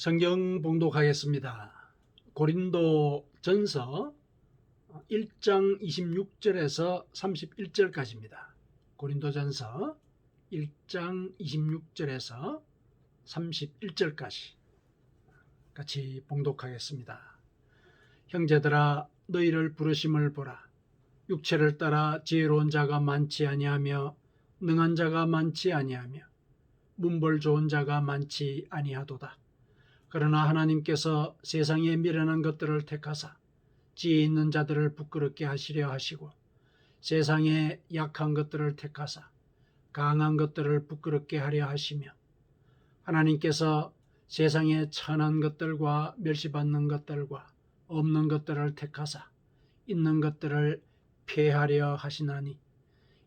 성경 봉독하겠습니다. 고린도 전서 1장 26절에서 31절까지입니다. 고린도 전서 1장 26절에서 31절까지 같이 봉독하겠습니다. 형제들아, 너희를 부르심을 보라. 육체를 따라 지혜로운 자가 많지 아니하며 능한 자가 많지 아니하며 문벌 좋은 자가 많지 아니하도다. 그러나 하나님께서 세상에 미련한 것들을 택하사 지혜 있는 자들을 부끄럽게 하시려 하시고 세상에 약한 것들을 택하사 강한 것들을 부끄럽게 하려 하시며 하나님께서 세상에 천한 것들과 멸시받는 것들과 없는 것들을 택하사 있는 것들을 폐하려 하시나니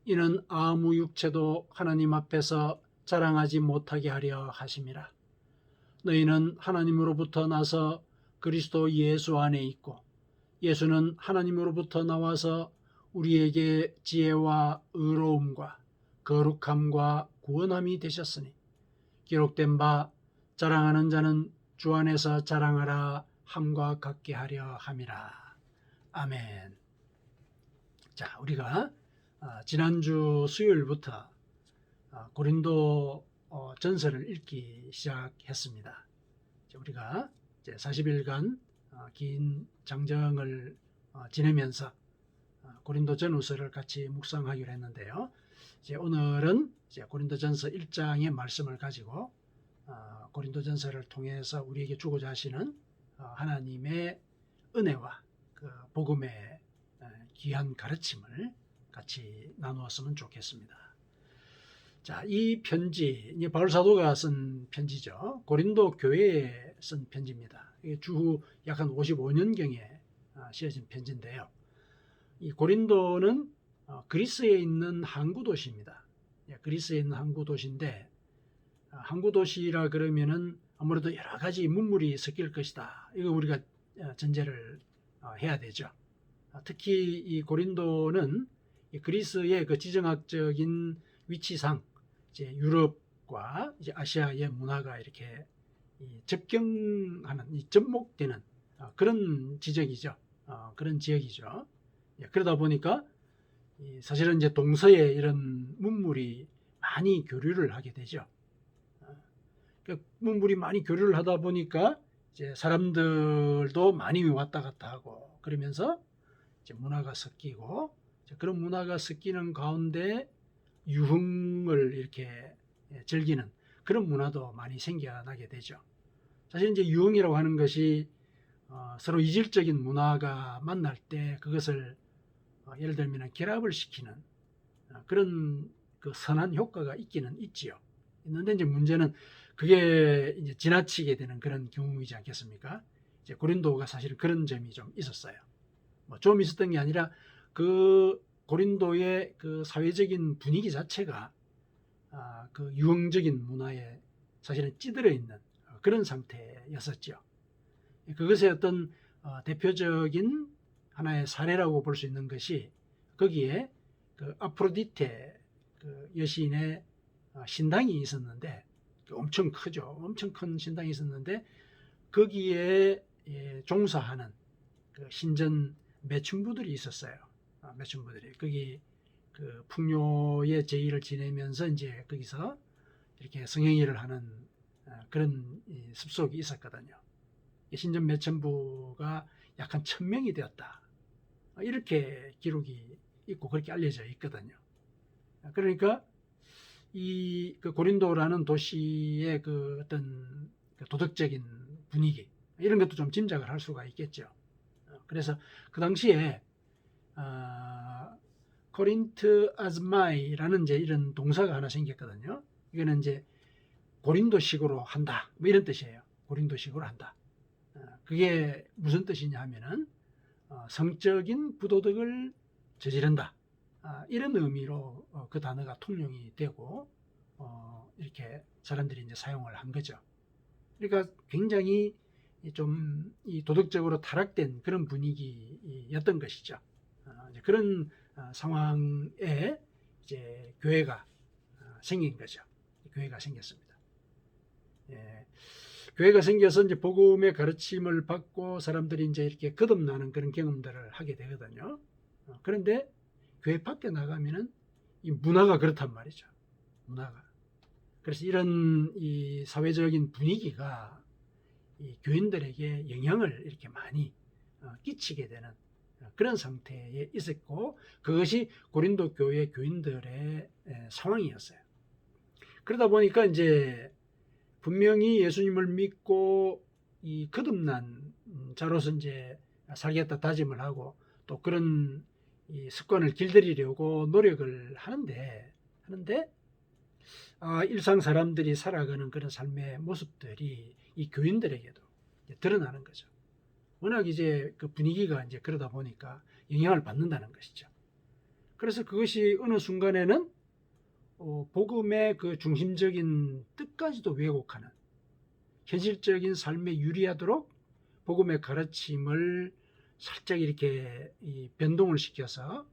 이는 아무 육체도 하나님 앞에서 자랑하지 못하게 하려 하심이라. 너희는 하나님으로부터 나서 그리스도 예수 안에 있고 예수는 하나님으로부터 나와서 우리에게 지혜와 의로움과 거룩함과 구원함이 되셨으니 기록된 바 자랑하는 자는 주 안에서 자랑하라 함과 같게 하려 함이라. 아멘. 자, 우리가 지난주 수요일부터 고린도 전서를 읽기 시작했습니다. 우리가 40일간 긴 장정을 지내면서 고린도 전후서를 같이 묵상하기로 했는데요. 오늘은 고린도 전서 1장의 말씀을 가지고 고린도 전서를 통해서 우리에게 주고자 하시는 하나님의 은혜와 그 복음의 귀한 가르침을 같이 나누었으면 좋겠습니다. 자, 이 편지, 바울 사도가 쓴 편지죠. 고린도 교회에 쓴 편지입니다. 이게 주후 약 한 55년경에 쓰여진 편지인데요. 이 고린도는 그리스에 있는 항구 도시입니다. 그리스에 있는 항구 도시인데, 항구 도시라 그러면은 아무래도 여러 가지 문물이 섞일 것이다. 이거 우리가 전제를 해야 되죠. 특히 이 고린도는 그리스의 그 지정학적인 위치상 이제 유럽과 이제 아시아의 문화가 이렇게 접경하는, 접목되는 그런 지역이죠. 그런 지역이죠. 그러다 보니까 사실은 이제 동서에 이런 문물이 많이 교류를 하게 되죠. 문물이 많이 교류를 하다 보니까 이제 사람들도 많이 왔다 갔다 하고 그러면서 이제 문화가 섞이고 그런 문화가 섞이는 가운데 유흥을 이렇게 즐기는 그런 문화도 많이 생겨나게 되죠. 사실 이제 유흥이라고 하는 것이 서로 이질적인 문화가 만날 때 그것을 예를 들면 결합을 시키는 그런 그 선한 효과가 있기는 있지요. 있는데 이제 문제는 그게 이제 지나치게 되는 그런 경우이지 않겠습니까? 이제 고린도가 사실 그런 점이 좀 있었어요. 좀 있었던 게 아니라 그 고린도의 그 사회적인 분위기 자체가 그 유흥적인 문화에 사실은 찌들어 있는 그런 상태였었죠. 그것의 어떤 대표적인 하나의 사례라고 볼 수 있는 것이 거기에 그 아프로디테 그 여신의 신당이 있었는데 엄청 크죠. 엄청 큰 신당이 있었는데 거기에 종사하는 그 신전 매춘부들이 있었어요. 매춘부들이 거기 그 풍요의 제의를 지내면서 이제 거기서 이렇게 성행위를 하는 그런 습속이 있었거든요. 신전 매춘부가 약 한 1000명이 되었다. 이렇게 기록이 있고 그렇게 알려져 있거든요. 그러니까 이 그 고린도라는 도시의 그 어떤 도덕적인 분위기 이런 것도 좀 짐작을 할 수가 있겠죠. 그래서 그 당시에 코린트 아즈마이라는 이제 이런 동사가 하나 생겼거든요. 이거는 이제 고린도식으로 한다, 뭐 이런 뜻이에요. 고린도식으로 한다. 그게 무슨 뜻이냐 하면은 성적인 부도덕을 저지른다. 이런 의미로 그 단어가 통용이 되고 이렇게 사람들이 이제 사용을 한 거죠. 그러니까 굉장히 좀 이 도덕적으로 타락된 그런 분위기였던 것이죠. 그런 상황에 이제 교회가 생긴 거죠. 교회가 생겼습니다. 교회가 생겨서 이제 복음의 가르침을 받고 사람들이 이제 이렇게 거듭나는 그런 경험들을 하게 되거든요. 그런데 교회 밖에 나가면은 이 문화가 그렇단 말이죠. 문화가. 그래서 이런 이 사회적인 분위기가 이 교인들에게 영향을 이렇게 많이 끼치게 되는 그런 상태에 있었고, 그것이 고린도 교회 교인들의 상황이었어요. 그러다 보니까 이제 분명히 예수님을 믿고 이 거듭난 자로서 이제 살겠다 다짐을 하고 또 그런 이 습관을 길들이려고 노력을 하는데 일상 사람들이 살아가는 그런 삶의 모습들이 이 교인들에게도 드러나는 거죠. 워낙 이제 그 분위기가 이제 그러다 보니까 영향을 받는다는 것이죠. 그래서 그것이 어느 순간에는 복음의 그 중심적인 뜻까지도 왜곡하는, 현실적인 삶에 유리하도록 복음의 가르침을 살짝 이렇게 변동을 시켜서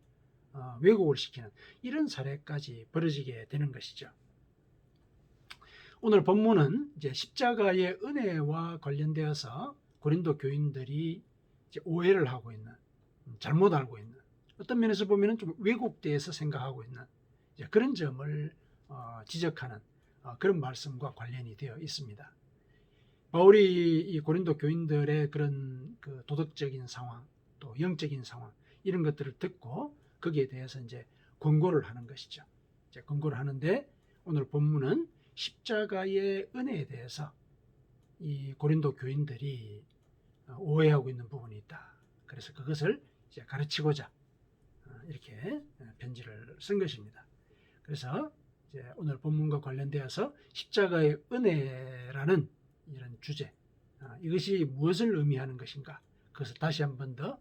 왜곡을 시키는 이런 사례까지 벌어지게 되는 것이죠. 오늘 본문은 이제 십자가의 은혜와 관련되어서 고린도 교인들이 이제 오해를 하고 있는, 잘못 알고 있는, 어떤 면에서 보면 좀 왜곡되어서 생각하고 있는 그런 점을 지적하는 그런 말씀과 관련이 되어 있습니다. 바울이 이 고린도 교인들의 그런 그 도덕적인 상황, 또 영적인 상황 이런 것들을 듣고 거기에 대해서 이제 권고를 하는 것이죠. 이제 권고를 하는데 오늘 본문은 십자가의 은혜에 대해서 이 고린도 교인들이 오해하고 있는 부분이 있다. 그래서 그것을 이제 가르치고자 이렇게 편지를 쓴 것입니다. 그래서 이제 오늘 본문과 관련되어서 십자가의 은혜라는 이런 주제, 이것이 무엇을 의미하는 것인가, 그것을 다시 한 번 더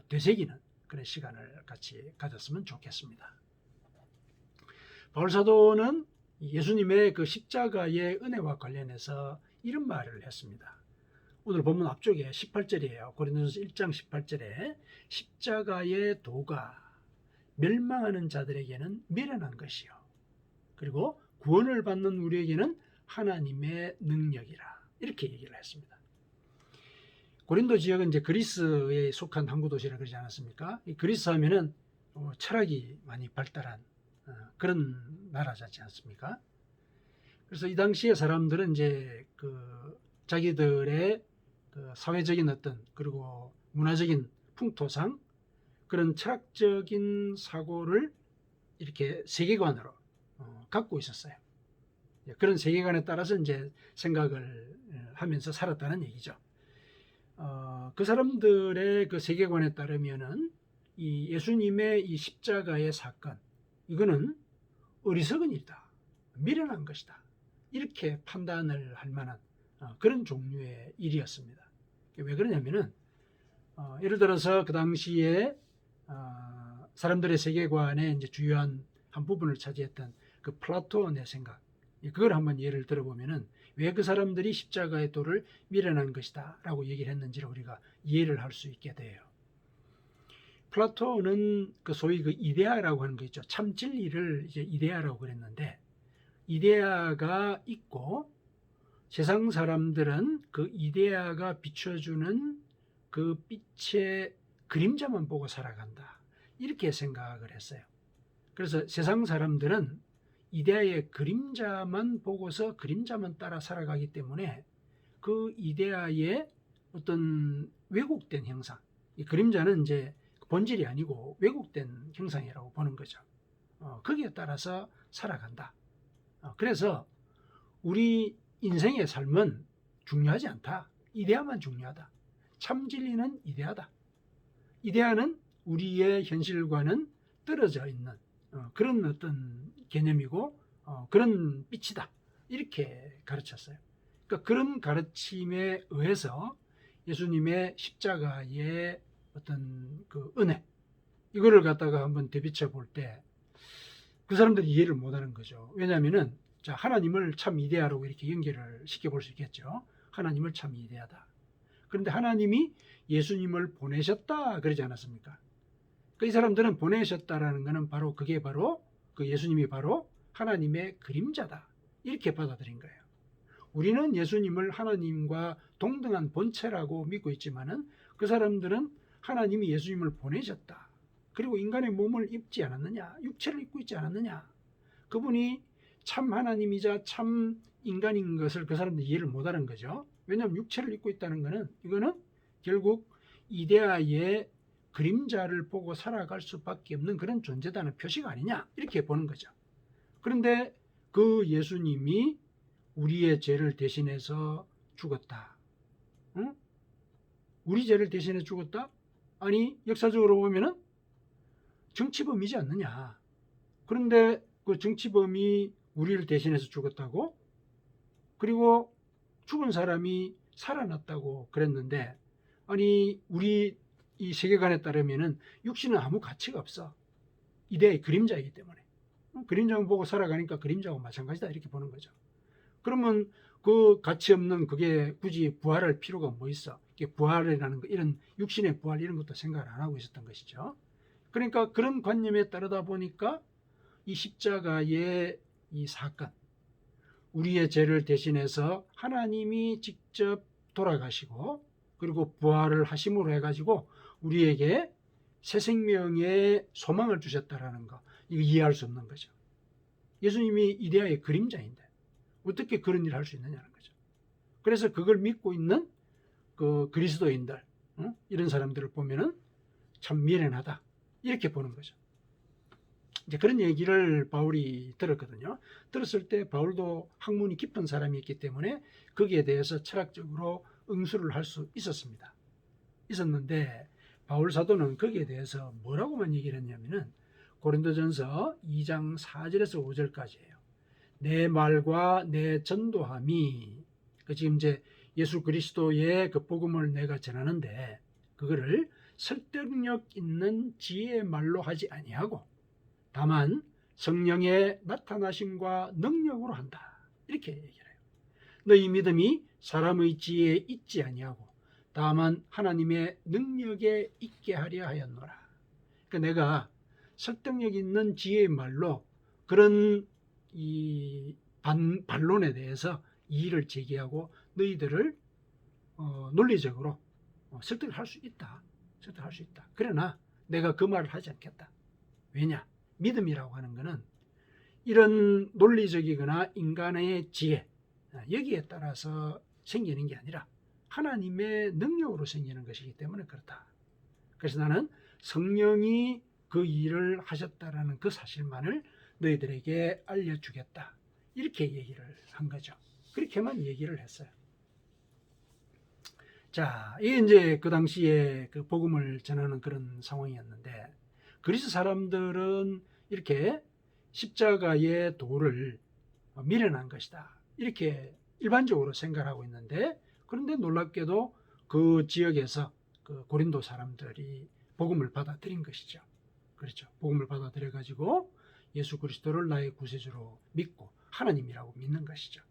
되새기는 그런 시간을 같이 가졌으면 좋겠습니다. 바울 사도는 예수님의 그 십자가의 은혜와 관련해서 이런 말을 했습니다. 오늘 본문 앞쪽에 18절이에요. 고린도전서 1장 18절에 십자가의 도가 멸망하는 자들에게는 미련한 것이요, 그리고 구원을 받는 우리에게는 하나님의 능력이라, 이렇게 얘기를 했습니다. 고린도 지역은 이제 그리스에 속한 항구 도시라 그러지 않았습니까? 이 그리스 하면은 철학이 많이 발달한 그런 나라지 않습니까? 그래서 이 당시의 사람들은 이제 그 자기들의 그 사회적인 어떤, 그리고 문화적인 풍토상 그런 철학적인 사고를 이렇게 세계관으로 갖고 있었어요. 그런 세계관에 따라서 이제 생각을 하면서 살았다는 얘기죠. 그 사람들의 그 세계관에 따르면은 이 예수님의 이 십자가의 사건, 이거는 어리석은 일이다, 미련한 것이다, 이렇게 판단을 할 만한 그런 종류의 일이었습니다. 왜 그러냐면은 예를 들어서 그 당시에 사람들의 세계관에 이제 주요한 한 부분을 차지했던 그 플라톤의 생각, 그걸 한번 예를 들어보면은 왜 그 사람들이 십자가의 도를 미련한 것이다 라고 얘기를 했는지를 우리가 이해를 할 수 있게 돼요. 플라톤은 그 소위 그 이데아라고 하는 거 있죠. 참 진리를 이제 이데아라고 그랬는데, 이데아가 있고 세상 사람들은 그 이데아가 비춰주는 그 빛의 그림자만 보고 살아간다, 이렇게 생각을 했어요. 그래서 세상 사람들은 이데아의 그림자만 보고서 그림자만 따라 살아가기 때문에 그 이데아의 어떤 왜곡된 형상, 이 그림자는 이제 본질이 아니고 왜곡된 형상이라고 보는 거죠. 거기에 따라서 살아간다. 그래서 우리 인생의 삶은 중요하지 않다. 이데아만 중요하다. 참 진리는 이데아다. 이데아는 우리의 현실과는 떨어져 있는 그런 어떤 개념이고 그런 빛이다, 이렇게 가르쳤어요. 그러니까 그런 가르침에 의해서 예수님의 십자가의 어떤 그 은혜, 이거를 갖다가 한번 대비쳐 볼 때 그 사람들이 이해를 못하는 거죠. 왜냐하면은 자, 하나님을 참 이데아라고 이렇게 연결을 시켜볼 수 있겠죠. 하나님을 참 이데아다. 그런데 하나님이 예수님을 보내셨다 그러지 않았습니까? 이 사람들은 보내셨다라는 것은 바로 그게 바로 그 예수님이 바로 하나님의 그림자다, 이렇게 받아들인 거예요. 우리는 예수님을 하나님과 동등한 본체라고 믿고 있지만은 그 사람들은 하나님이 예수님을 보내셨다. 그리고 인간의 몸을 입지 않았느냐, 육체를 입고 있지 않았느냐. 그분이 참 하나님이자 참 인간인 것을 그 사람들이 이해를 못하는 거죠. 왜냐하면 육체를 입고 있다는 것은 이거는 결국 이데아의 그림자를 보고 살아갈 수밖에 없는 그런 존재다는 표시가 아니냐 이렇게 보는 거죠. 그런데 그 예수님이 우리의 죄를 대신해서 죽었다. 응? 우리 죄를 대신해 죽었다? 아니 역사적으로 보면은 정치범이지 않느냐. 그런데 그 정치범이 우리를 대신해서 죽었다고? 그리고 죽은 사람이 살아났다고 그랬는데, 아니 우리 이 세계관에 따르면은 육신은 아무 가치가 없어. 이데아의 그림자이기 때문에. 그림자만 보고 살아가니까 그림자하고 마찬가지다 이렇게 보는 거죠. 그러면 그 가치 없는 그게 굳이 부활할 필요가 뭐 있어? 이게 부활이라는 거, 이런 육신의 부활 이런 것도 생각을 안 하고 있었던 것이죠. 그러니까 그런 관념에 따르다 보니까 이 십자가의 이 사건, 우리의 죄를 대신해서 하나님이 직접 돌아가시고 그리고 부활을 하심으로 해가지고 우리에게 새 생명의 소망을 주셨다라는 거, 이거 이해할 수 없는 거죠. 예수님이 이데아의 그림자인데 어떻게 그런 일을 할 수 있느냐는 거죠. 그래서 그걸 믿고 있는 그 그리스도인들, 이런 사람들을 보면은 참 미련하다 이렇게 보는 거죠. 이제 그런 얘기를 바울이 들었거든요. 들었을 때 바울도 학문이 깊은 사람이었기 때문에 거기에 대해서 철학적으로 응수를 할 수 있었는데 바울 사도는 거기에 대해서 뭐라고만 얘기를 했냐면은 고린도전서 2장 4절에서 5절까지예요. 내 말과 내 전도함이 지금 이제 예수 그리스도의 그 복음을 내가 전하는데 그거를 설득력 있는 지혜의 말로 하지 아니하고 다만 성령의 나타나심과 능력으로 한다. 이렇게 얘기를 해요. 너희 믿음이 사람의 지혜에 있지 아니하고 다만 하나님의 능력에 있게 하려 하였노라. 그러니까 내가 설득력 있는 지혜의 말로 그런 이 반론에 대해서 이의를 제기하고 너희들을 논리적으로 설득을 할 수 있다. 설득할 수 있다. 그러나 내가 그 말을 하지 않겠다. 왜냐? 믿음이라고 하는 것은 이런 논리적이거나 인간의 지혜, 여기에 따라서 생기는 게 아니라 하나님의 능력으로 생기는 것이기 때문에 그렇다. 그래서 나는 성령이 그 일을 하셨다라는 그 사실만을 너희들에게 알려주겠다. 이렇게 얘기를 한 거죠. 그렇게만 얘기를 했어요. 자, 이게 이제 그 당시에 그 복음을 전하는 그런 상황이었는데 그리스 사람들은 이렇게 십자가의 도를 미련한 것이다. 이렇게 일반적으로 생각하고 있는데 그런데 놀랍게도 그 지역에서 그 고린도 사람들이 복음을 받아들인 것이죠. 그렇죠. 복음을 받아들여 가지고 예수 그리스도를 나의 구세주로 믿고 하나님이라고 믿는 것이죠.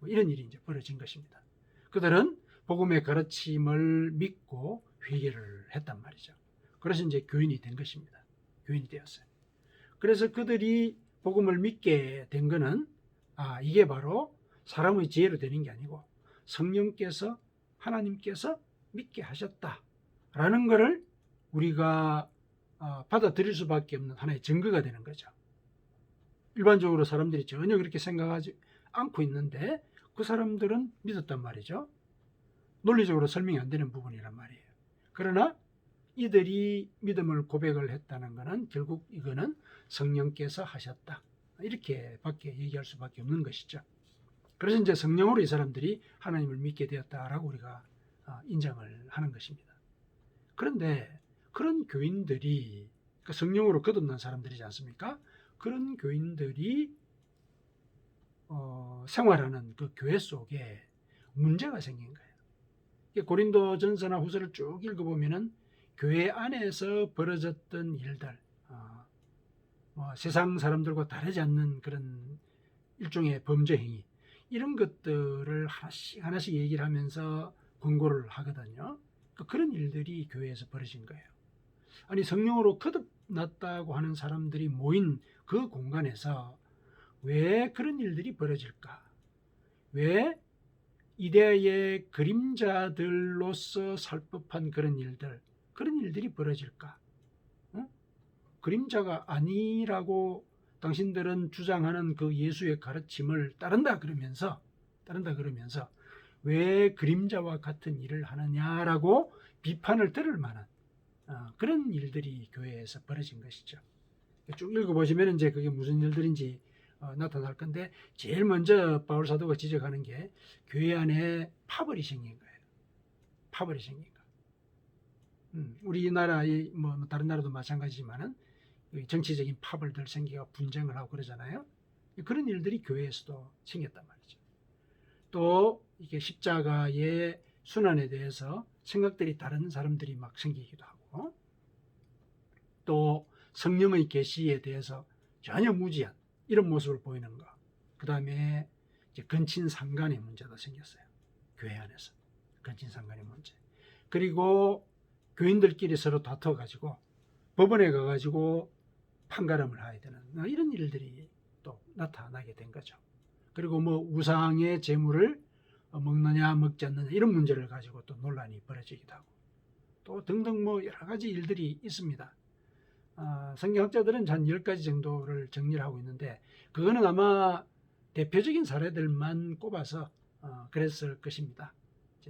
이런 일이 이제 벌어진 것입니다. 그들은 복음의 가르침을 믿고 회개를 했단 말이죠. 그래서 이제 교인이 된 것입니다. 교인이 되었어요. 그래서 그들이 복음을 믿게 된 것은 이게 바로 사람의 지혜로 되는 게 아니고 성령께서 하나님께서 믿게 하셨다라는 것을 우리가 받아들일 수밖에 없는 하나의 증거가 되는 거죠. 일반적으로 사람들이 전혀 그렇게 생각하지 않고 있는데 그 사람들은 믿었단 말이죠. 논리적으로 설명이 안 되는 부분이란 말이에요. 그러나 이들이 믿음을 고백을 했다는 것은 결국 이거는 성령께서 하셨다. 이렇게 밖에 얘기할 수밖에 없는 것이죠. 그래서 이제 성령으로 이 사람들이 하나님을 믿게 되었다라고 우리가 인정을 하는 것입니다. 그런데 그런 교인들이 성령으로 거듭난 사람들이지 않습니까? 그런 교인들이 생활하는 그 교회 속에 문제가 생긴 거예요. 고린도전서나 후서를 쭉 읽어보면은 교회 안에서 벌어졌던 일들, 세상 사람들과 다르지 않는 그런 일종의 범죄 행위, 이런 것들을 하나씩 하나씩 얘기를 하면서 권고를 하거든요. 그런 일들이 교회에서 벌어진 거예요. 아니 성령으로 거듭났다고 하는 사람들이 모인 그 공간에서 왜 그런 일들이 벌어질까? 왜 이데아의 그림자들로서 살 법한 그런 일들이 벌어질까? 어? 그림자가 아니라고 당신들은 주장하는 그 예수의 가르침을 따른다 그러면서 왜 그림자와 같은 일을 하느냐라고 비판을 들을 만한 그런 일들이 교회에서 벌어진 것이죠. 쭉 읽어보시면 이제 그게 무슨 일들인지 나타날 건데, 제일 먼저 바울 사도가 지적하는 게 교회 안에 파벌이 생긴 거예요. 파벌이 생긴 거. 우리나라의 뭐 다른 나라도 마찬가지지만은 정치적인 파벌들 생기가 분쟁을 하고 그러잖아요. 그런 일들이 교회에서도 생겼단 말이죠. 또 이게 십자가의 순환에 대해서 생각들이 다른 사람들이 막 생기기도 하고, 또 성령의 계시에 대해서 전혀 무지한 이런 모습을 보이는 거. 그 다음에 근친상간의 문제도 생겼어요. 교회 안에서 근친상간의 문제. 그리고 교인들끼리 서로 다퉈가지고 법원에 가가지고 판가름을 해야 되는 이런 일들이 또 나타나게 된 거죠. 그리고 뭐 우상의 재물을 먹느냐 먹지 않느냐 이런 문제를 가지고 또 논란이 벌어지기도 하고, 또 등등 뭐 여러 가지 일들이 있습니다. 성경학자들은 한 10가지 정도를 정리를 하고 있는데, 그거는 아마 대표적인 사례들만 꼽아서 그랬을 것입니다.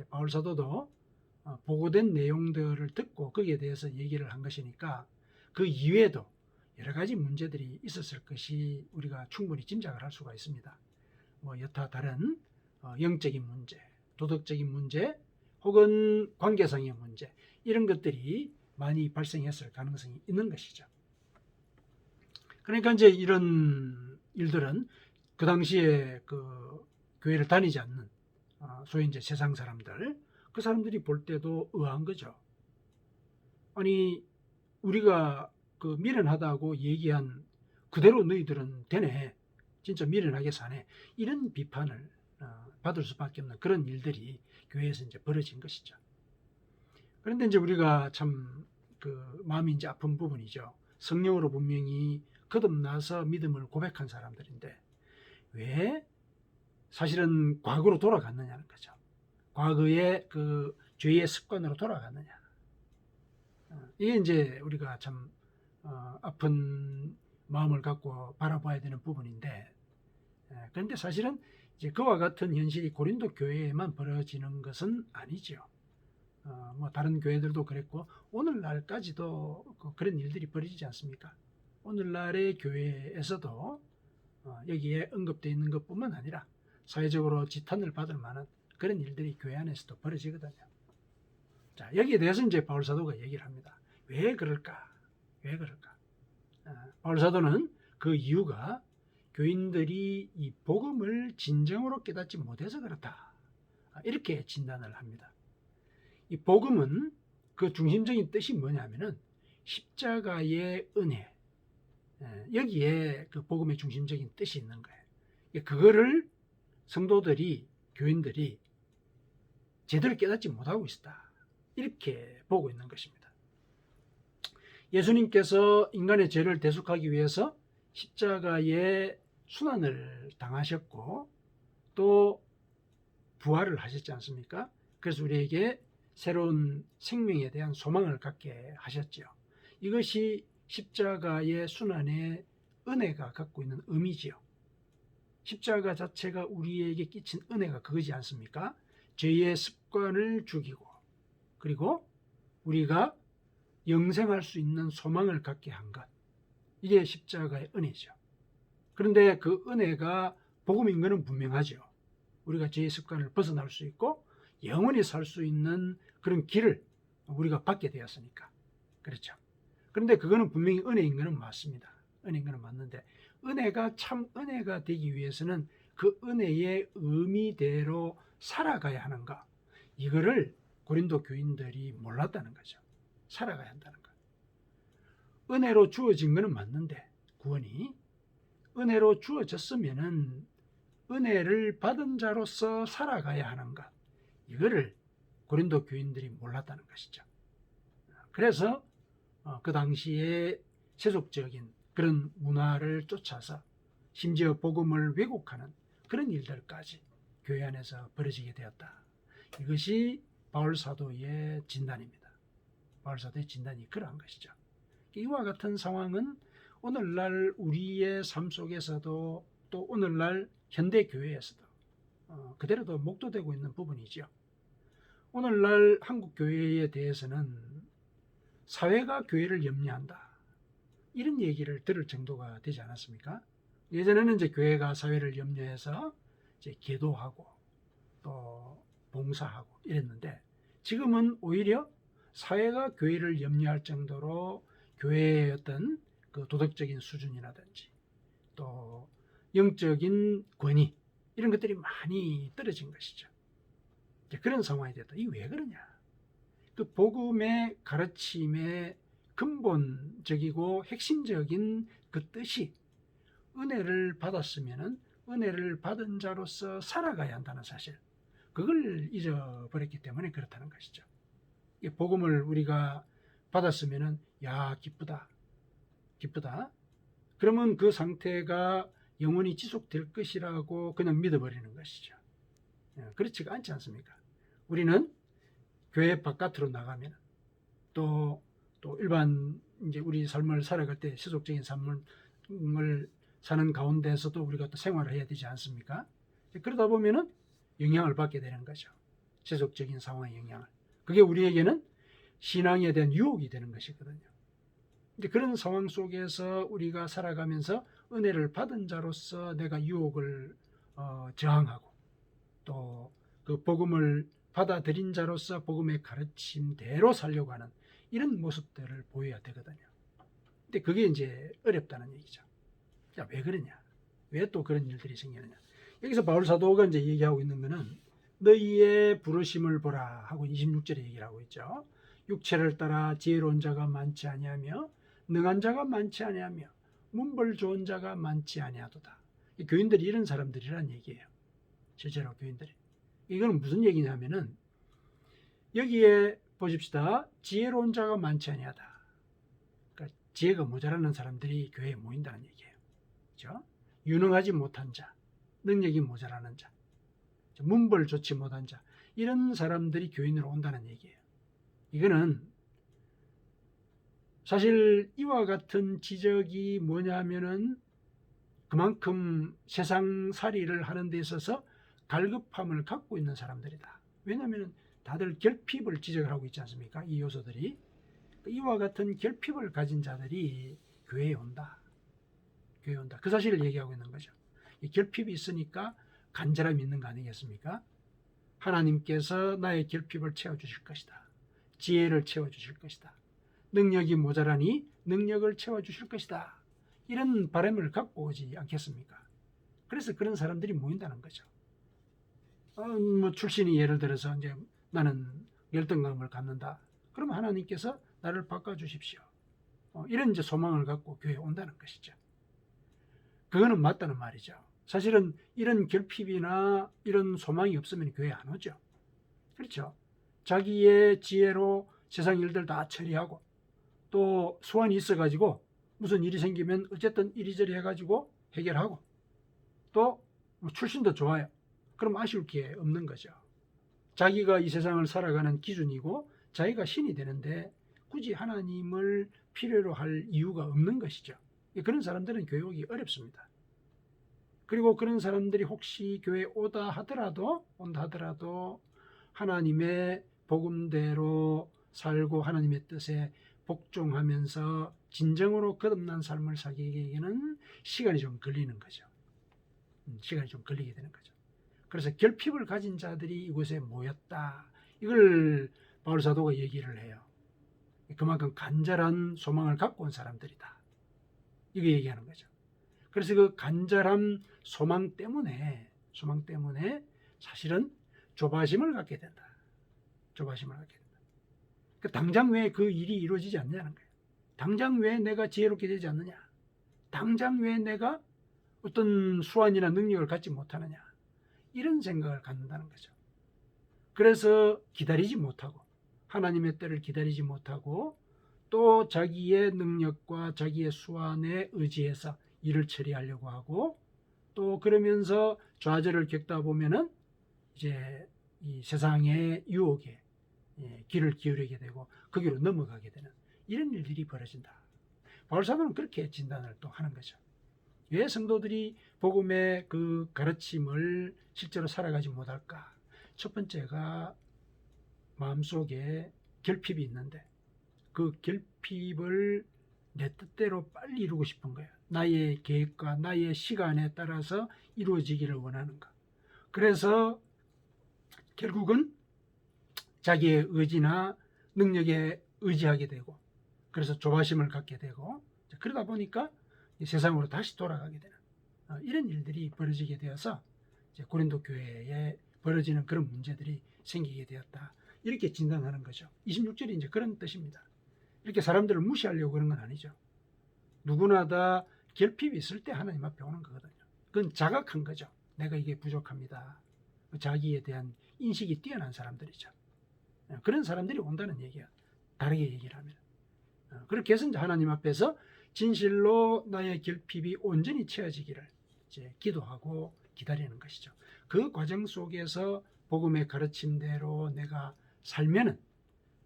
바울 사도도 보고된 내용들을 듣고 거기에 대해서 얘기를 한 것이니까 그 이외에도 여러 가지 문제들이 있었을 것이 우리가 충분히 짐작을 할 수가 있습니다. 뭐 여타 다른 영적인 문제, 도덕적인 문제, 혹은 관계상의 문제, 이런 것들이 많이 발생했을 가능성이 있는 것이죠. 그러니까 이제 이런 일들은 그 당시에 그 교회를 다니지 않는 소위 이제 세상 사람들, 그 사람들이 볼 때도 의아한 거죠. 아니, 우리가 그 미련하다고 얘기한 그대로 너희들은 되네, 진짜 미련하게 사네, 이런 비판을 받을 수밖에 없는 그런 일들이 교회에서 이제 벌어진 것이죠. 그런데 이제 우리가 참 그 마음이 이제 아픈 부분이죠. 성령으로 분명히 거듭나서 믿음을 고백한 사람들인데 왜 사실은 과거로 돌아갔느냐는 거죠. 과거의 그 죄의 습관으로 돌아갔느냐. 이게 이제 우리가 참 아픈 마음을 갖고 바라봐야 되는 부분인데, 그런데 사실은 이제 그와 같은 현실이 고린도 교회에만 벌어지는 것은 아니죠. 뭐 다른 교회들도 그랬고 오늘날까지도 그런 일들이 벌어지지 않습니까? 오늘날의 교회에서도 여기에 언급되어 있는 것뿐만 아니라 사회적으로 지탄을 받을 만한 그런 일들이 교회 안에서도 벌어지거든요. 자, 여기에 대해서 이제 바울 사도가 얘기를 합니다. 왜 그럴까? 왜 그럴까? 바울 사도는 그 이유가 교인들이 이 복음을 진정으로 깨닫지 못해서 그렇다, 이렇게 진단을 합니다. 이 복음은 그 중심적인 뜻이 뭐냐면은 십자가의 은혜, 여기에 그 복음의 중심적인 뜻이 있는 거예요. 그거를 성도들이, 교인들이 제대로 깨닫지 못하고 있다, 이렇게 보고 있는 것입니다. 예수님께서 인간의 죄를 대속하기 위해서 십자가의 순환을 당하셨고 또 부활을 하셨지 않습니까? 그래서 우리에게 새로운 생명에 대한 소망을 갖게 하셨죠. 이것이 십자가의 순환의 은혜가 갖고 있는 의미지요. 십자가 자체가 우리에게 끼친 은혜가 그거지 않습니까? 죄의 습관을 죽이고, 그리고 우리가 영생할 수 있는 소망을 갖게 한 것, 이게 십자가의 은혜죠. 그런데 그 은혜가 복음인 것은 분명하죠. 우리가 죄의 습관을 벗어날 수 있고 영원히 살 수 있는 그런 길을 우리가 받게 되었으니까. 그렇죠. 그런데 그거는 분명히 은혜인 것은 맞습니다. 은혜인 것은 맞는데, 은혜가 참 은혜가 되기 위해서는 그 은혜의 의미대로 살아가야 하는가, 이거를 고린도 교인들이 몰랐다는 거죠. 살아가야 한다는 거. 은혜로 주어진 것은 맞는데, 구원이 은혜로 주어졌으면은 은혜를 받은 자로서 살아가야 하는 것, 이거를 고린도 교인들이 몰랐다는 것이죠. 그래서 그 당시에 세속적인 그런 문화를 쫓아서 심지어 복음을 왜곡하는 그런 일들까지 교회 안에서 벌어지게 되었다. 이것이 바울 사도의 진단입니다. 바울 사도의 진단이 그러한 것이죠. 이와 같은 상황은 오늘날 우리의 삶 속에서도 또 오늘날 현대 교회에서도 그대로도 목도되고 있는 부분이죠. 오늘날 한국 교회에 대해서는 사회가 교회를 염려한다, 이런 얘기를 들을 정도가 되지 않았습니까? 예전에는 이제 교회가 사회를 염려해서 이제 기도하고 또 봉사하고 이랬는데, 지금은 오히려 사회가 교회를 염려할 정도로 교회의 어떤 그 도덕적인 수준이라든지 또 영적인 권위, 이런 것들이 많이 떨어진 것이죠. 그런 상황이 됐다. 이게 왜 그러냐? 그 복음의 가르침의 근본적이고 핵심적인 그 뜻이 은혜를 받았으면은 은혜를 받은 자로서 살아가야 한다는 사실, 그걸 잊어버렸기 때문에 그렇다는 것이죠. 이 복음을 우리가 받았으면은 야 기쁘다, 기쁘다. 그러면 그 상태가 영원히 지속될 것이라고 그냥 믿어버리는 것이죠. 그렇지가 않지 않습니까? 우리는 교회 바깥으로 나가면 또 일반 이제 우리 삶을 살아갈 때 세속적인 삶을 사는 가운데서도 우리가 또 생활을 해야 되지 않습니까? 그러다 보면은 영향을 받게 되는 거죠. 세속적인 상황의 영향을. 그게 우리에게는 신앙에 대한 유혹이 되는 것이거든요. 이제 그런 상황 속에서 우리가 살아가면서 은혜를 받은 자로서 내가 유혹을 저항하고 또 그 복음을 받아들인 자로서 복음의 가르침대로 살려고 하는 이런 모습들을 보여야 되거든요. 근데 그게 이제 어렵다는 얘기죠. 자, 왜 그러냐? 왜 또 그런 일들이 생기느냐? 여기서 바울 사도가 이제 얘기하고 있는 거는 너희의 부르심을 보라 하고 26절에 얘기를 하고 있죠. 육체를 따라 지혜로운 자가 많지 아니하며 능한 자가 많지 아니하며 문벌 좋은 자가 많지 아니하도다. 교인들이 이런 사람들이란 얘기예요. 실제로 교인들이. 이건 무슨 얘기냐면은 여기에 보십시다. 지혜로운 자가 많지 아니하다. 그러니까 지혜가 모자라는 사람들이 교회에 모인다는 얘기예요. 그렇죠? 유능하지 못한 자, 능력이 모자라는 자, 문벌 좋지 못한 자, 이런 사람들이 교인으로 온다는 얘기예요. 이거는 사실 이와 같은 지적이 뭐냐면은 그만큼 세상살이를 하는 데 있어서 갈급함을 갖고 있는 사람들이다. 왜냐하면 다들 결핍을 지적을 하고 있지 않습니까? 이 요소들이. 이와 같은 결핍을 가진 자들이 교회에 온다. 교회에 온다. 그 사실을 얘기하고 있는 거죠. 이 결핍이 있으니까 간절함이 있는 거 아니겠습니까? 하나님께서 나의 결핍을 채워주실 것이다. 지혜를 채워주실 것이다. 능력이 모자라니 능력을 채워주실 것이다. 이런 바람을 갖고 오지 않겠습니까? 그래서 그런 사람들이 모인다는 거죠. 뭐 출신이 예를 들어서 이제 나는 열등감을 갖는다. 그러면 하나님께서 나를 바꿔주십시오. 이런 이제 소망을 갖고 교회에 온다는 것이죠. 그거는 맞다는 말이죠. 사실은 이런 결핍이나 이런 소망이 없으면 교회에 안 오죠. 그렇죠. 자기의 지혜로 세상 일들 다 처리하고 또 소원이 있어가지고 무슨 일이 생기면 어쨌든 이리저리 해가지고 해결하고 또 출신도 좋아요. 그럼 아쉬울 게 없는 거죠. 자기가 이 세상을 살아가는 기준이고 자기가 신이 되는데 굳이 하나님을 필요로 할 이유가 없는 것이죠. 그런 사람들은 교회 오기 어렵습니다. 그리고 그런 사람들이 혹시 교회에 온다 하더라도 하나님의 복음대로 살고 하나님의 뜻에 복종하면서 진정으로 거듭난 삶을 살기에는 시간이 좀 걸리는 거죠. 시간이 좀 걸리게 되는 거죠. 그래서 결핍을 가진 자들이 이곳에 모였다. 이걸 바울 사도가 얘기를 해요. 그만큼 간절한 소망을 갖고 온 사람들이다. 이거 얘기하는 거죠. 그래서 그 간절한 소망 때문에 사실은 조바심을 갖게 된다. 조바심을 갖게 된다. 그러니까 당장 왜 그 일이 이루어지지 않느냐는 거예요. 당장 왜 내가 지혜롭게 되지 않느냐. 당장 왜 내가 어떤 수완이나 능력을 갖지 못하느냐. 이런 생각을 갖는다는 거죠. 그래서 기다리지 못하고 하나님의 때를 기다리지 못하고 또 자기의 능력과 자기의 수완에 의지해서 일을 처리하려고 하고 또 그러면서 좌절을 겪다 보면은 이제 이 세상의 유혹에 귀를 기울이게 되고 거기로 넘어가게 되는 이런 일들이 벌어진다. 바울 사도는 그렇게 진단을 또 하는 거죠. 왜 성도들이 복음의 그 가르침을 실제로 살아가지 못할까? 첫 번째가 마음속에 결핍이 있는데 그 결핍을 내 뜻대로 빨리 이루고 싶은 거예요. 나의 계획과 나의 시간에 따라서 이루어지기를 원하는 거. 그래서 결국은 자기의 의지나 능력에 의지하게 되고 그래서 조바심을 갖게 되고 그러다 보니까 세상으로 다시 돌아가게 되는 이런 일들이 벌어지게 되어서 이제 고린도 교회에 벌어지는 그런 문제들이 생기게 되었다. 이렇게 진단하는 거죠. 26절이 이제 그런 뜻입니다. 이렇게 사람들을 무시하려고 그런 건 아니죠. 누구나 다 결핍이 있을 때 하나님 앞에 오는 거거든요. 그건 자각한 거죠. 내가 이게 부족합니다. 자기에 대한 인식이 뛰어난 사람들이죠. 그런 사람들이 온다는 얘기야. 다르게 얘기를 하면. 그렇게 해서 이제 하나님 앞에서 진실로 나의 결핍이 온전히 채워지기를 이제 기도하고 기다리는 것이죠. 그 과정 속에서 복음의 가르침대로 내가 살면은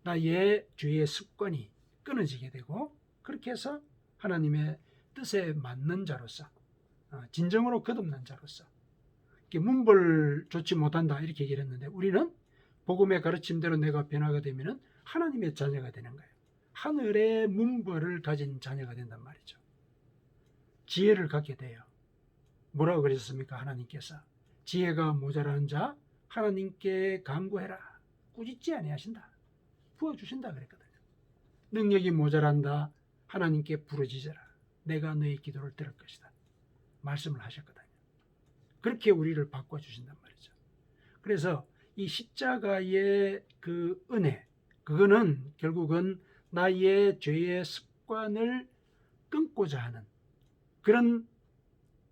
나의 죄의 습관이 끊어지게 되고 그렇게 해서 하나님의 뜻에 맞는 자로서 진정으로 거듭난 자로서 문벌 좋지 못한다 이렇게 얘기를 했는데 우리는 복음의 가르침대로 내가 변화가 되면은 하나님의 자녀가 되는 거예요. 하늘의 문벌을 가진 자녀가 된단 말이죠. 지혜를 갖게 돼요. 뭐라고 그러셨습니까? 하나님께서 지혜가 모자란 자 하나님께 간구해라. 꾸짖지 아니하신다. 부어주신다 그랬거든요. 능력이 모자란다. 하나님께 부르짖어라. 내가 너의 기도를 들을 것이다. 말씀을 하셨거든요. 그렇게 우리를 바꿔주신단 말이죠. 그래서 이 십자가의 그 은혜, 그거는 결국은 나의 죄의 습관을 끊고자 하는 그런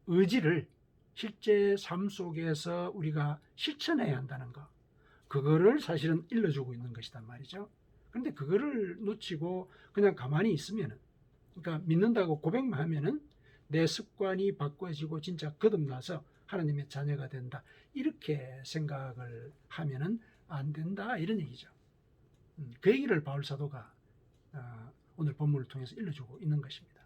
의지를 실제 삶 속에서 우리가 실천해야 한다는 거. 그거를 사실은 일러주고 있는 것이단 말이죠. 그런데 그거를 놓치고 그냥 가만히 있으면은, 그러니까 믿는다고 고백만 하면은 내 습관이 바꿔지고 진짜 거듭나서 하나님의 자녀가 된다. 이렇게 생각을 하면은 안 된다. 이런 얘기죠. 그 얘기를 바울 사도가 오늘 본문을 통해서 일러주고 있는 것입니다.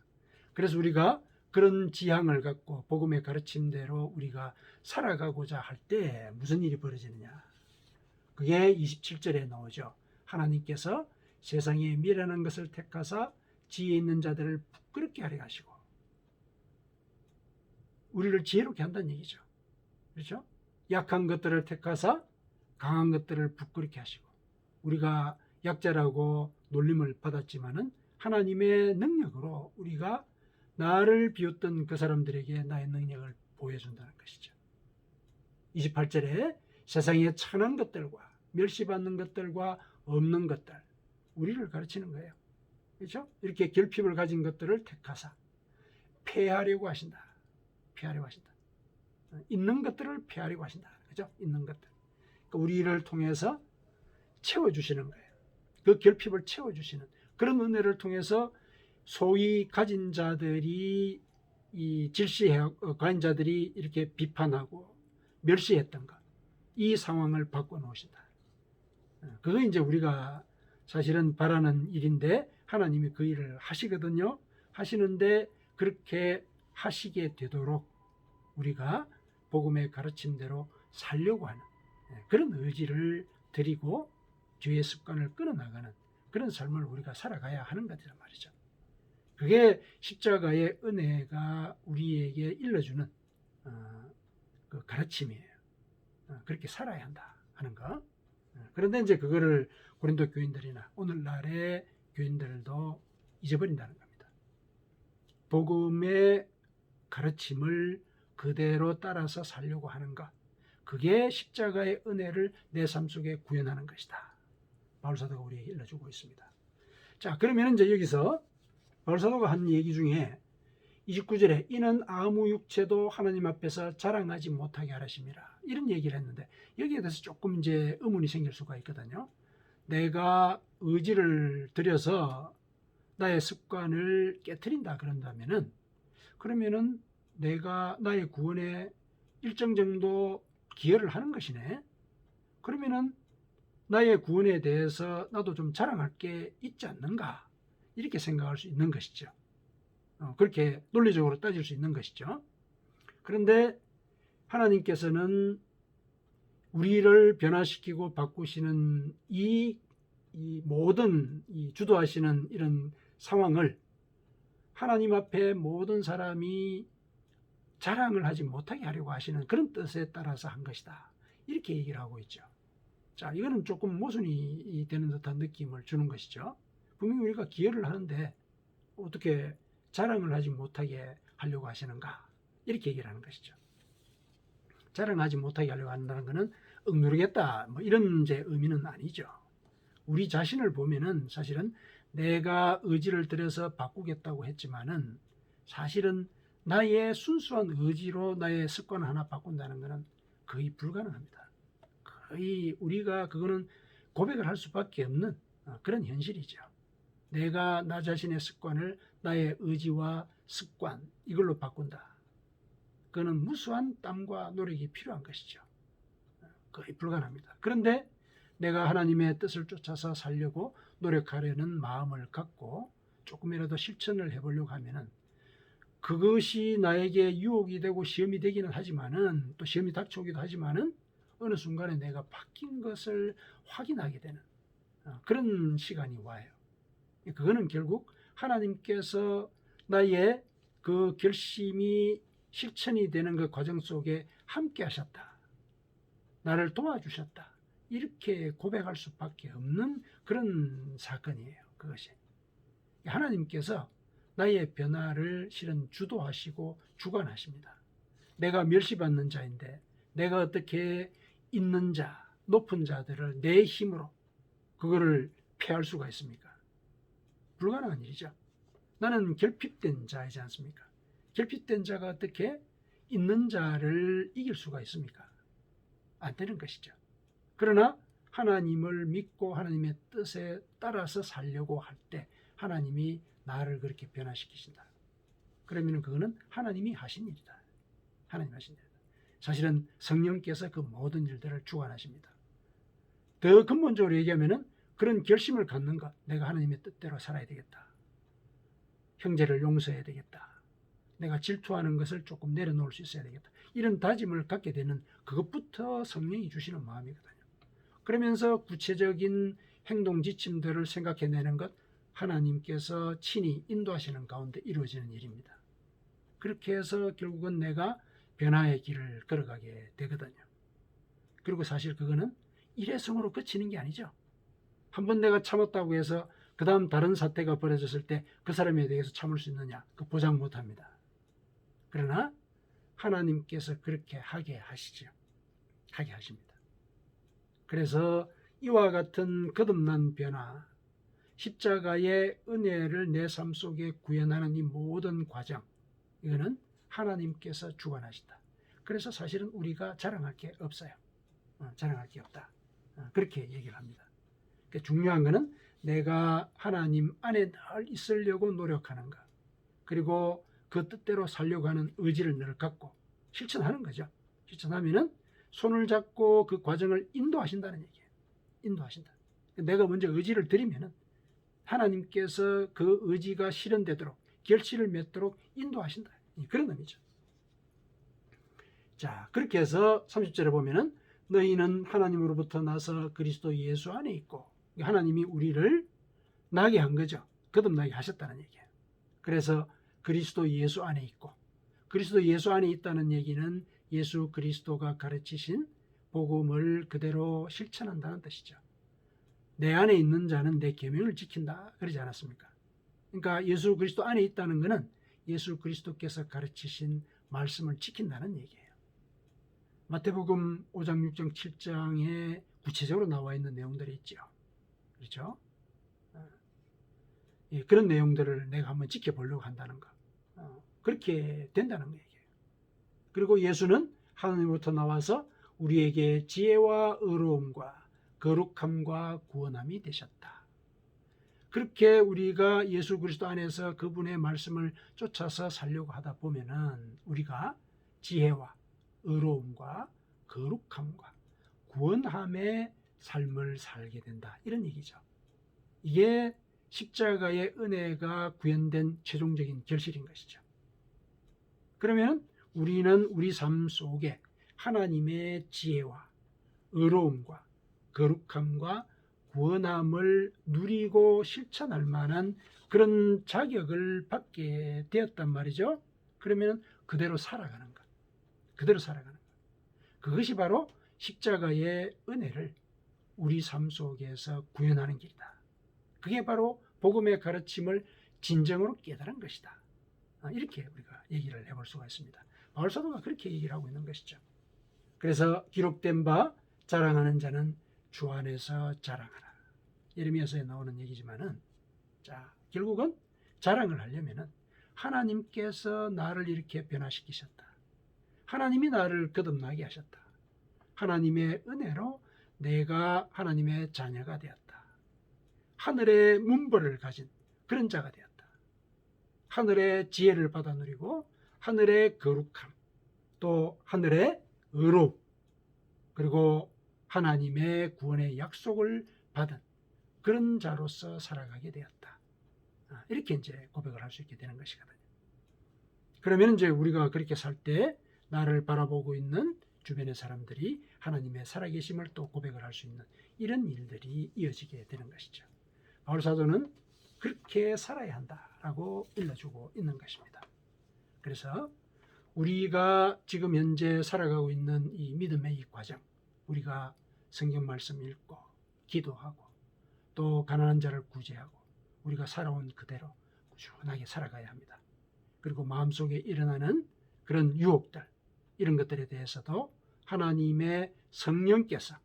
그래서 우리가 그런 지향을 갖고 복음의 가르침대로 우리가 살아가고자 할 때 무슨 일이 벌어지느냐. 그게 27절에 나오죠. 하나님께서 세상에 미련한 것을 택하사 지혜 있는 자들을 부끄럽게 하려 하시고 우리를 지혜롭게 한다는 얘기죠. 그렇죠? 약한 것들을 택하사 강한 것들을 부끄럽게 하시고 우리가 약자라고 놀림을 받았지만은 하나님의 능력으로 우리가 나를 비웃던 그 사람들에게 나의 능력을 보여준다는 것이죠. 28절에 세상에 천한 것들과 멸시받는 것들과 없는 것들 우리를 가르치는 거예요. 그렇죠? 이렇게 결핍을 가진 것들을 택하사 폐하려고 하신다. 폐하려고 하신다. 있는 것들을 폐하려고 하신다. 그렇죠? 있는 것들. 그러니까 우리를 통해서 채워주시는 거예요. 그 결핍을 채워주시는 그런 은혜를 통해서 소위 가진 자들이 이 가진 자들이 이렇게 비판하고 멸시했던 것, 이 상황을 바꿔놓으신다. 그거 이제 우리가 사실은 바라는 일인데 하나님이 그 일을 하시거든요. 하시는데 그렇게 하시게 되도록 우리가 복음의 가르침대로 살려고 하는 그런 의지를 드리고 죄의 습관을 끊어나가는 그런 삶을 우리가 살아가야 하는 것이란 말이죠. 그게 십자가의 은혜가 우리에게 일러주는 그 가르침이에요. 그렇게 살아야 한다 하는 거. 그런데 이제 그거를 고린도 교인들이나 오늘날의 교인들도 잊어버린다는 겁니다. 복음의 가르침을 그대로 따라서 살려고 하는 것. 그게 십자가의 은혜를 내 삶 속에 구현하는 것이다. 바울 사도가 우리에게 일러주고 있습니다. 자, 그러면 이제 여기서 바울 사도가 한 얘기 중에 29절에 이는 아무 육체도 하나님 앞에서 자랑하지 못하게 하심이라 이런 얘기를 했는데 여기에 대해서 조금 이제 의문이 생길 수가 있거든요. 내가 의지를 들여서 나의 습관을 깨트린다 그런다면은 그러면은 내가 나의 구원에 일정 정도 기여를 하는 것이네. 그러면은 나의 구원에 대해서 나도 좀 자랑할 게 있지 않는가, 이렇게 생각할 수 있는 것이죠. 그렇게 논리적으로 따질 수 있는 것이죠. 그런데 하나님께서는 우리를 변화시키고 바꾸시는 이 모든 주도하시는 이런 상황을 하나님 앞에 모든 사람이 자랑을 하지 못하게 하려고 하시는 그런 뜻에 따라서 한 것이다, 이렇게 얘기를 하고 있죠. 자, 이거는 조금 모순이 되는 듯한 느낌을 주는 것이죠. 분명히 우리가 기여를 하는데 어떻게 자랑을 하지 못하게 하려고 하시는가, 이렇게 얘기를 하는 것이죠. 자랑하지 못하게 하려고 한다는 것은 억누르겠다, 뭐 이런 이제 의미는 아니죠. 우리 자신을 보면은 사실은 내가 의지를 들여서 바꾸겠다고 했지만은 사실은 나의 순수한 의지로 나의 습관 하나 바꾼다는 것은 거의 불가능합니다. 거의 우리가 그거는 고백을 할 수밖에 없는 그런 현실이죠. 내가 나 자신의 습관을 나의 의지와 습관, 이걸로 바꾼다. 그거는 무수한 땀과 노력이 필요한 것이죠. 거의 불가능합니다. 그런데 내가 하나님의 뜻을 쫓아서 살려고 노력하려는 마음을 갖고 조금이라도 실천을 해보려고 하면은 그것이 나에게 유혹이 되고 시험이 되기는 하지만은, 또 시험이 닥쳐오기도 하지만은 어느 순간에 내가 바뀐 것을 확인하게 되는 그런 시간이 와요. 그거는 결국 하나님께서 나의 그 결심이 실천이 되는 그 과정 속에 함께 하셨다, 나를 도와주셨다, 이렇게 고백할 수밖에 없는 그런 사건이에요. 그것이 하나님께서 나의 변화를 실은 주도하시고 주관하십니다. 내가 멸시받는 자인데 내가 어떻게 있는 자, 높은 자들을 내 힘으로 그거를 패할 수가 있습니까? 불가능한 일이죠. 나는 결핍된 자이지 않습니까? 결핍된 자가 어떻게 있는 자를 이길 수가 있습니까? 안 되는 것이죠. 그러나 하나님을 믿고 하나님의 뜻에 따라서 살려고 할 때 하나님이 나를 그렇게 변화시키신다. 그러면 그거는 하나님이 하신 일이다. 하나님 하신 일이다. 사실은 성령께서 그 모든 일들을 주관하십니다. 더 근본적으로 얘기하면은 그런 결심을 갖는 것, 내가 하나님의 뜻대로 살아야 되겠다, 형제를 용서해야 되겠다, 내가 질투하는 것을 조금 내려놓을 수 있어야 되겠다, 이런 다짐을 갖게 되는 그것부터 성령이 주시는 마음이거든요. 그러면서 구체적인 행동 지침들을 생각해내는 것, 하나님께서 친히 인도하시는 가운데 이루어지는 일입니다. 그렇게 해서 결국은 내가 변화의 길을 걸어가게 되거든요. 그리고 사실 그거는 일회성으로 그치는 게 아니죠. 한번 내가 참았다고 해서 그 다음 다른 사태가 벌어졌을 때 그 사람에 대해서 참을 수 있느냐, 그 보장 못합니다. 그러나 하나님께서 그렇게 하게 하시죠. 하게 하십니다. 그래서 이와 같은 거듭난 변화, 십자가의 은혜를 내 삶 속에 구현하는 이 모든 과정, 이거는 하나님께서 주관하신다. 그래서 사실은 우리가 자랑할 게 없어요. 자랑할 게 없다. 그렇게 얘기를 합니다. 그러니까 중요한 것은 내가 하나님 안에 늘 있으려고 노력하는가, 그리고 그 뜻대로 살려고 하는 의지를 늘 갖고 실천하는 거죠. 실천하면은 손을 잡고 그 과정을 인도하신다는 얘기예요. 인도하신다. 내가 먼저 의지를 드리면은 하나님께서 그 의지가 실현되도록, 결실을 맺도록 인도하신다, 그런 의미죠. 자, 그렇게 해서 30절에 보면은 너희는 하나님으로부터 나서 그리스도 예수 안에 있고, 하나님이 우리를 나게 한 거죠. 거듭나게 하셨다는 얘기예요. 그래서 그리스도 예수 안에 있고, 그리스도 예수 안에 있다는 얘기는 예수 그리스도가 가르치신 복음을 그대로 실천한다는 뜻이죠. 내 안에 있는 자는 내 계명을 지킨다, 그러지 않았습니까? 그러니까 예수 그리스도 안에 있다는 것은 예수 그리스도께서 가르치신 말씀을 지킨다는 얘기예요. 마태복음 5장, 6장, 7장에 구체적으로 나와 있는 내용들이 있죠. 그렇죠? 예, 그런 내용들을 내가 한번 지켜보려고 한다는 거. 그렇게 된다는 얘기예요. 그리고 예수는 하나님으로부터 나와서 우리에게 지혜와 의로움과 거룩함과 구원함이 되셨다. 그렇게 우리가 예수 그리스도 안에서 그분의 말씀을 쫓아서 살려고 하다 보면은 우리가 지혜와 의로움과 거룩함과 구원함의 삶을 살게 된다. 이런 얘기죠. 이게 십자가의 은혜가 구현된 최종적인 결실인 것이죠. 그러면 우리는 우리 삶 속에 하나님의 지혜와 의로움과 거룩함과 구원함을 누리고 실천할 만한 그런 자격을 받게 되었단 말이죠. 그러면 그대로 살아가는 것. 그대로 살아가는 것. 그것이 바로 십자가의 은혜를 우리 삶 속에서 구현하는 길이다. 그게 바로 복음의 가르침을 진정으로 깨달은 것이다. 이렇게 우리가 얘기를 해볼 수가 있습니다. 바울 사도가 그렇게 얘기를 하고 있는 것이죠. 그래서 기록된 바 자랑하는 자는 주 안에서 자랑하라. 예레미야서에 나오는 얘기지만은, 자, 결국은 자랑을 하려면은 하나님께서 나를 이렇게 변화시키셨다. 하나님이 나를 거듭나게 하셨다. 하나님의 은혜로 내가 하나님의 자녀가 되었다. 하늘의 문벌을 가진 그런 자가 되었다. 하늘의 지혜를 받아 누리고 하늘의 거룩함, 또 하늘의 의로움, 그리고 하나님의 구원의 약속을 받은 그런 자로서 살아가게 되었다. 이렇게 이제 고백을 할 수 있게 되는 것이거든요. 그러면 이제 우리가 그렇게 살 때 나를 바라보고 있는 주변의 사람들이 하나님의 살아계심을 또 고백을 할 수 있는 이런 일들이 이어지게 되는 것이죠. 바울 사도는 그렇게 살아야 한다라고 일러주고 있는 것입니다. 그래서 우리가 지금 현재 살아가고 있는 이 믿음의 이 과정, 우리가 성경 말씀 읽고 기도하고 또 가난한 자를 구제하고 우리가 살아온 그대로 꾸준하게 살아가야 합니다. 그리고 마음속에 일어나는 그런 유혹들, 이런 것들에 대해서도 하나님의 성령께서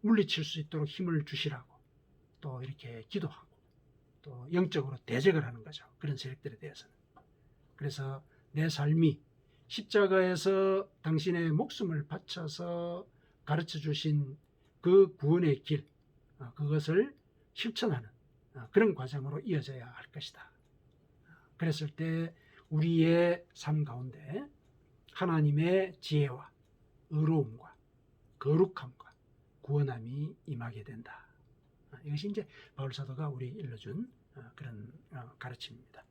물리칠 수 있도록 힘을 주시라고 또 이렇게 기도하고 또 영적으로 대적을 하는 거죠. 그런 세력들에 대해서는. 그래서 내 삶이 십자가에서 당신의 목숨을 바쳐서 가르쳐 주신 그 구원의 길, 그것을 실천하는 그런 과정으로 이어져야 할 것이다. 그랬을 때 우리의 삶 가운데 하나님의 지혜와 의로움과 거룩함과 구원함이 임하게 된다. 이것이 이제 바울 사도가 우리 일러준 그런 가르침입니다.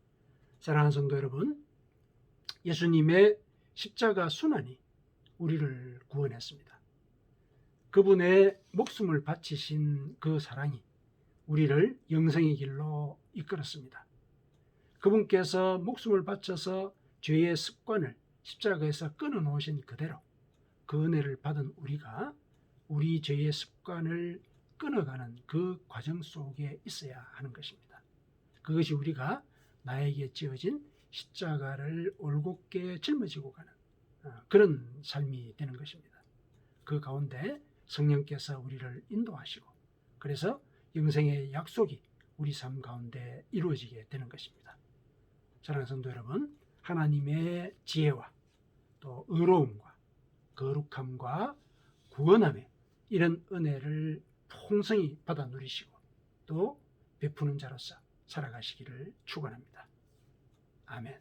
사랑하는 성도 여러분, 예수님의 십자가 순환이 우리를 구원했습니다. 그분의 목숨을 바치신 그 사랑이 우리를 영생의 길로 이끌었습니다. 그분께서 목숨을 바쳐서 죄의 습관을 십자가에서 끊어놓으신 그대로 그 은혜를 받은 우리가 우리 죄의 습관을 끊어가는 그 과정 속에 있어야 하는 것입니다. 그것이 우리가 나에게 지어진 십자가를 올곧게 짊어지고 가는 그런 삶이 되는 것입니다. 그 가운데 성령께서 우리를 인도하시고 그래서 영생의 약속이 우리 삶 가운데 이루어지게 되는 것입니다. 사랑하는 성도 여러분, 하나님의 지혜와 또 의로움과 거룩함과 구원함의 이런 은혜를 풍성히 받아 누리시고 또 베푸는 자로서 살아가시기를 축원합니다. 아멘.